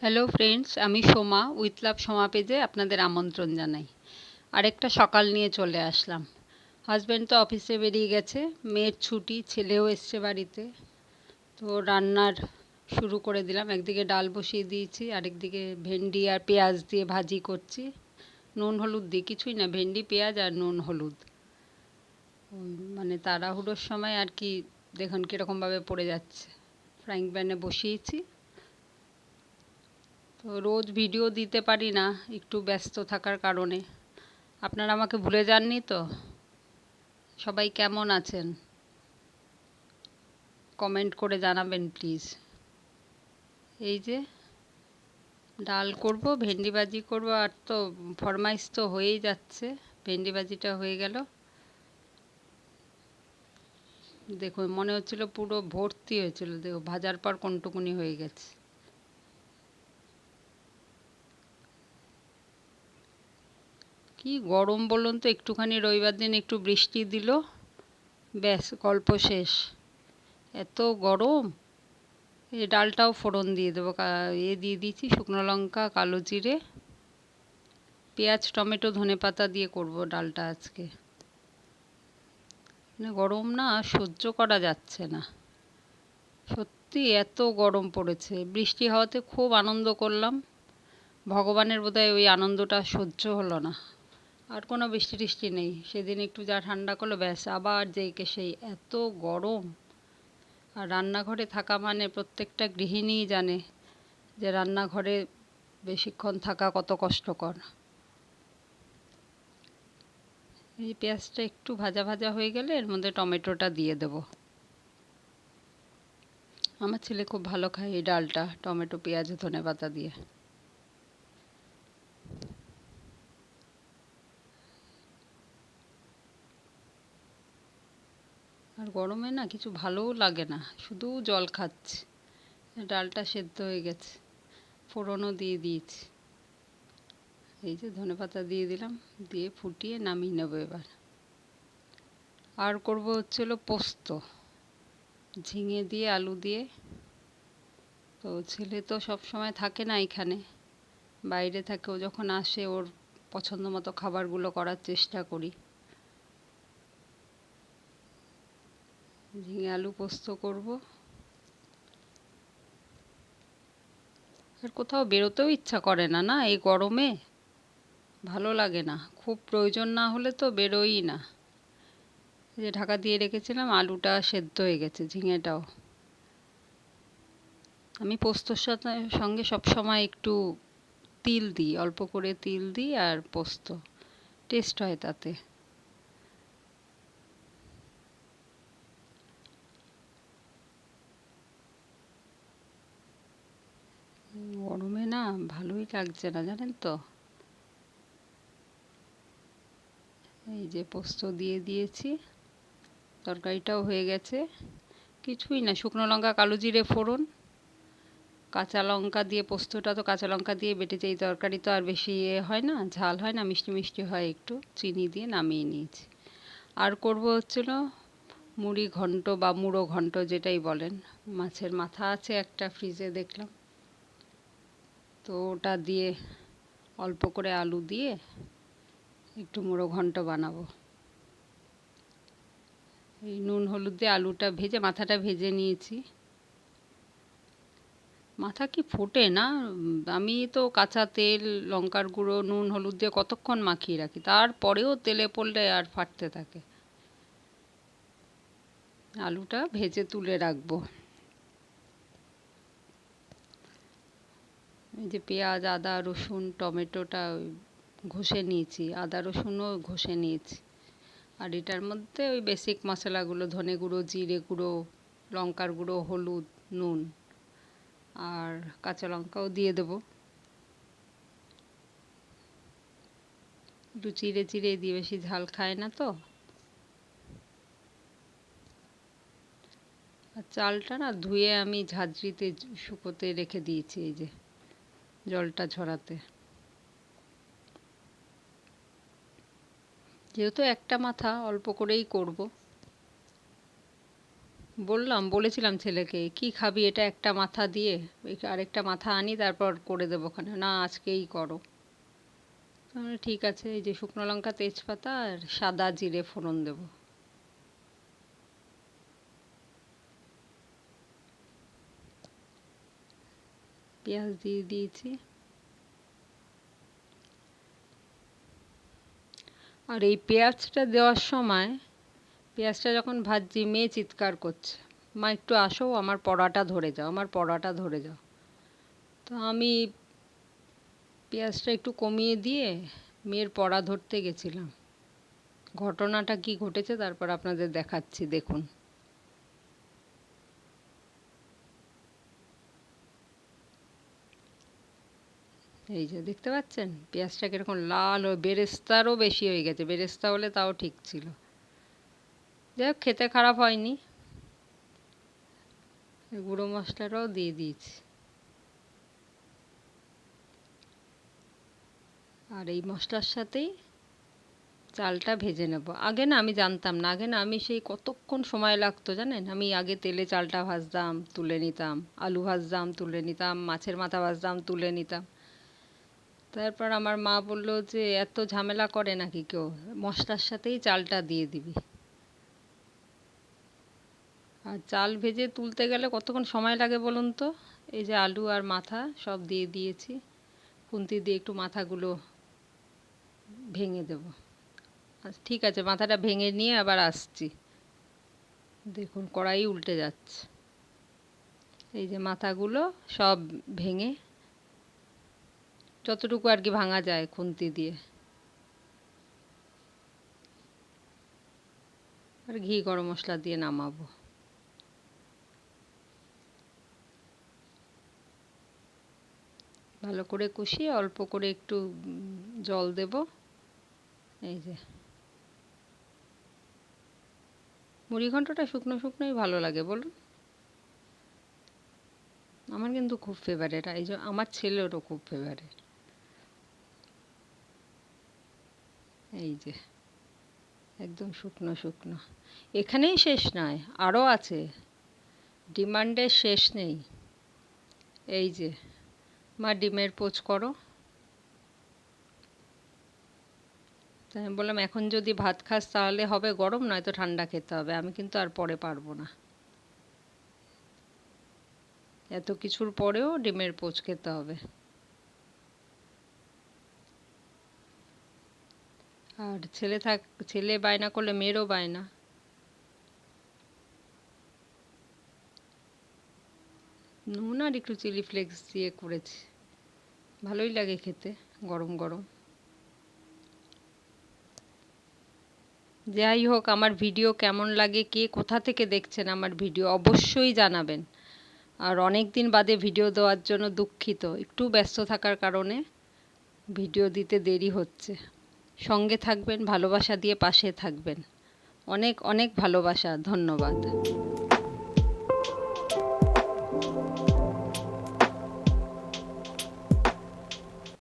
Hello friends, আমি Soma with love Soma পেজে আপনাদের আমন্ত্রণ জানাই। আরেকটা সকাল নিয়ে চলে আসলাম। হাজব্যান্ড তো অফিসে বেরিয়ে গেছে, মেয়ের ছুটি, ছেলেও এসছে বাড়িতে। তো রান্নার শুরু করে দিলাম। একদিকে ডাল বসিয়ে দিয়েছি, আরেকদিকে ভেন্ডি আর পেঁয়াজ দিয়ে ভাজি করছি। নুন হলুদ দিয়ে, কিছুই না, ভেন্ডি পেঁয়াজ আর নুন হলুদ। মানে তাড়াহুড়োর সময় আর কি, দেখুন কীরকমভাবে পড়ে যাচ্ছে। ফ্রাইং প্যানে বসিয়েছি। তো রোজ ভিডিও দিতে পারি না, একটু ব্যস্ত থাকার কারণে। আপনারা আমাকে ভুলে যাননি তো? সবাই কেমন আছেন কমেন্ট করে জানাবেন প্লিজ। এই যে ডাল করব, ভেন্ডি ভাজি করব, আর তো ফরমাইশ তো হয়েই যাচ্ছে। ভেন্ডি ভাজিটা হয়ে গেল। দেখুন মনে হচ্ছিল পুরো ভর্তি হয়েছিল, দেখো ভাজার পর কোনটুকুনি হয়ে গেছে। কি গরম বলুন তো, একটুখানি রবিবার দিন একটু বৃষ্টি দিল, ব্যাস গল্প শেষ। এত গরম। এই ডালটাও ফোড়ন দিয়ে দেবো, দিয়ে দিয়েছি শুকনো লঙ্কা, কালো জিরে, পেঁয়াজ, টমেটো, ধনেপাতা দিয়ে করব ডালটা আজকে। মানে গরম না, সহ্য করা যাচ্ছে না, সত্যি এত গরম পড়েছে। বৃষ্টি হওয়াতে খুব আনন্দ করলাম, ভগবানের বোধহয় ওই আনন্দটা সহ্য হলো না। আর কোনো বৃষ্টি টিষ্টি নেই, সেদিন একটু যা ঠান্ডা করলো, ব্যাস আবার যেইকে সেই এত গরম। আর রান্নাঘরে থাকা মানে প্রত্যেকটা গৃহিণীই জানে যে রান্নাঘরে বেশিক্ষণ থাকা কত কষ্টকর। এই পেঁয়াজটা একটু ভাজা ভাজা হয়ে গেলে এর মধ্যে টমেটোটা দিয়ে দেব। আমার ছেলে খুব ভালো খায় এই ডালটা, টমেটো পেঁয়াজ ধনেপাতা দিয়ে। আর গরমে না কিছু ভালোও লাগে না, শুধু জল খাচ্ছি। ডালটা সেদ্ধ হয়ে গেছে, ফোড়নও দিয়ে দিয়েছি। এই যে ধনেপাতা দিয়ে দিলাম, দিয়ে ফুটিয়ে নামিয়ে নেবো এবার। আর করব হচ্ছিল পোস্ত, ঝিঙে দিয়ে আলু দিয়ে। তো ছেলে তো সব সময় থাকে না এখানে, বাইরে থাকে। ও যখন আসে ওর পছন্দ মতো খাবারগুলো করার চেষ্টা করি। ঝিঙে আলু পোস্ত করব। আর কোথাও বেরোতেও ইচ্ছা করে না, না এই গরমে ভালো লাগে না। খুব প্রয়োজন না হলে তো বেরোই না। যে ঢাকা দিয়ে রেখেছিলাম, আলুটা সেদ্ধ হয়ে গেছে, ঝিঙেটাও। আমি পোস্তর সঙ্গে সবসময় একটু তিল দিই, অল্প করে তিল দিই, আর পোস্ত টেস্ট হয় তাতে। গরমে না ভালোই লাগছে না, জানেন তো। এই যে পোস্ত দিয়ে দিয়েছি, তরকারিটাও হয়ে গেছে। কিছুই না, শুকনো লঙ্কা, কালো জিরে ফোড়ন, কাঁচা লঙ্কা দিয়ে, পোস্তটা তো কাঁচা লঙ্কা দিয়ে বেটেছে। এই তরকারি তো আর বেশি হয় না, ঝাল হয় না, মিষ্টি মিষ্টি হয়, একটু চিনি দিয়ে নামিয়ে নিয়েছি। আর করব হচ্ছিল মুড়ি ঘন্ট বা মুড়ো ঘন্ট, যেটাই বলেন। মাছের মাথা আছে একটা ফ্রিজে দেখলাম, তো ওটা দিয়ে অল্প করে আলু দিয়ে একটু মুড়ো ঘন্ট বানাবো। এই নুন হলুদ দিয়ে আলুটা ভেজে, মাথাটা ভেজে নিয়েছি। মাথা কি ফোটে না? আমি তো কাঁচা তেল, লঙ্কার গুঁড়ো, নুন হলুদ দিয়ে কতক্ষণ মাখিয়ে রাখি, তারপরেও তেলে পড়লে আর ফাটতে থাকে। আলুটা ভেজে তুলে রাখবো। এই যে পেঁয়াজ, আদা, রসুন, টমেটোটা ঘষে নিয়েছি, আদা রসুনও ঘষে নিয়েছি। আর এটার মধ্যে ওই বেসিক মশলাগুলো, ধনে গুঁড়ো, জিরে গুঁড়ো, লঙ্কার গুঁড়ো, হলুদ, নুন আর কাঁচা লঙ্কাও দিয়ে দেবো। একটু চিড়ে চিড়ে দিয়ে, বেশি ঝাল খায় না তো। আর চালটা না ধুয়ে আমি ঝাঁঝরিতে শুকোতে রেখে দিয়েছি, এই যে জলটা ঝরাতে। যেহেতু একটা মাথা, অল্প করেই করব। বলেছিলাম ছেলেকে, কি খাবি এটা একটা মাথা দিয়ে, আরেকটা মাথা আনি তারপর করে দেবো ওখানে, না আজকেই করো। তাহলে ঠিক আছে, এই যে শুকনো লঙ্কা তেজপাতা আর সাদা জিরে ফোড়ন দেব। পেঁয়াজ দিয়ে দিয়েছি। আর এই পেঁয়াজটা দেওয়ার সময়, পেঁয়াজটা যখন ভাজছি মেয়ে চিৎকার করছে, মা একটু আসো, আমার পড়াটা ধরে যাও, আমার পড়াটা ধরে যাও। তো আমি পেঁয়াজটা একটু কমিয়ে দিয়ে মেয়ের পড়া ধরতে গেছিলাম। ঘটনাটা কি ঘটেছে তারপর আপনাদের দেখাচ্ছি, দেখুন। এই যে দেখতে পাচ্ছেন পেঁয়াজটা কিরকম লাল, ও বেরেস্তারও বেশি হয়ে গেছে, বেরেস্তা হলে তাও ঠিক ছিল। যাই হোক, খেতে খারাপ হয়নি। গুঁড়ো মশলাটাও দিয়ে দিয়েছি। আর এই মশলার সাথেই চালটা ভেজে নেব। আগে না আমি জানতাম না, আগে না আমি সেই কতক্ষণ সময় লাগতো জানেন, আমি আগে তেলে চালটা ভাজতাম তুলে নিতাম, আলু ভাজতাম তুলে নিতাম, মাছের মাথা ভাজতাম তুলে নিতাম। তারপর আমার মা বলল যে এত ঝামেলা করে নাকি কেউ, মশলার সাথেই চালটা দিয়ে দিবি। আর চাল ভেজে তুলতে গেলে কতক্ষণ সময় লাগে বলুন তো। এই যে আলু আর মাথা সব দিয়ে দিয়েছি, খুন্তি দিয়ে একটু মাথাগুলো ভেঙে দেব। আচ্ছা ঠিক আছে, মাথাটা ভেঙে নিয়ে আবার আসছি। দেখুন কড়াই উল্টে যাচ্ছে। এই যে মাথাগুলো সব ভেঙে, যতটুকু আর কি ভাঙা যায় খুন্তি দিয়ে। আর ঘি গরম মশলা দিয়ে নামাবো। ভালো করে কষিয়ে অল্প করে একটু জল দেব। এই যে মুড়িঘণ্টটা শুকনো শুকনোই ভালো লাগে বলুন। আমার কিন্তু খুব ফেভারিট, এই যে আমার ছেলেরও খুব ফেভারিট। এই যে একদম শুকনো শুকনো। এখানেই শেষ নয়, আরও আছে, ডিমান্ডের শেষ নেই। এই যে মা ডিমের পোচ করো। তাই আমি বললাম এখন যদি ভাত খাস তাহলে হবে গরম, নয়তো ঠান্ডা খেতে হবে, আমি কিন্তু আর পরে পারবো না। এত কিছুর পরেও ডিমের পোচ খেতে হবে। আর ছেলে বায়না করলে মেয়েরও বায়না। নুন আর একটু চিলি ফ্লেক্স দিয়ে করেছি, ভালোই লাগে খেতে গরম গরম। যাই হোক, আমার ভিডিও কেমন লাগে, কে কোথা থেকে দেখছেন আমার ভিডিও অবশ্যই জানাবেন। আর অনেক দিন বাদে ভিডিও দেওয়ার জন্য দুঃখিত, একটু ব্যস্ত থাকার কারণে ভিডিও দিতে দেরি হচ্ছে। সঙ্গে থাকবেন, ভালোবাসা দিয়ে পাশে থাকবেন। অনেক অনেক ভালোবাসা, ধন্যবাদ।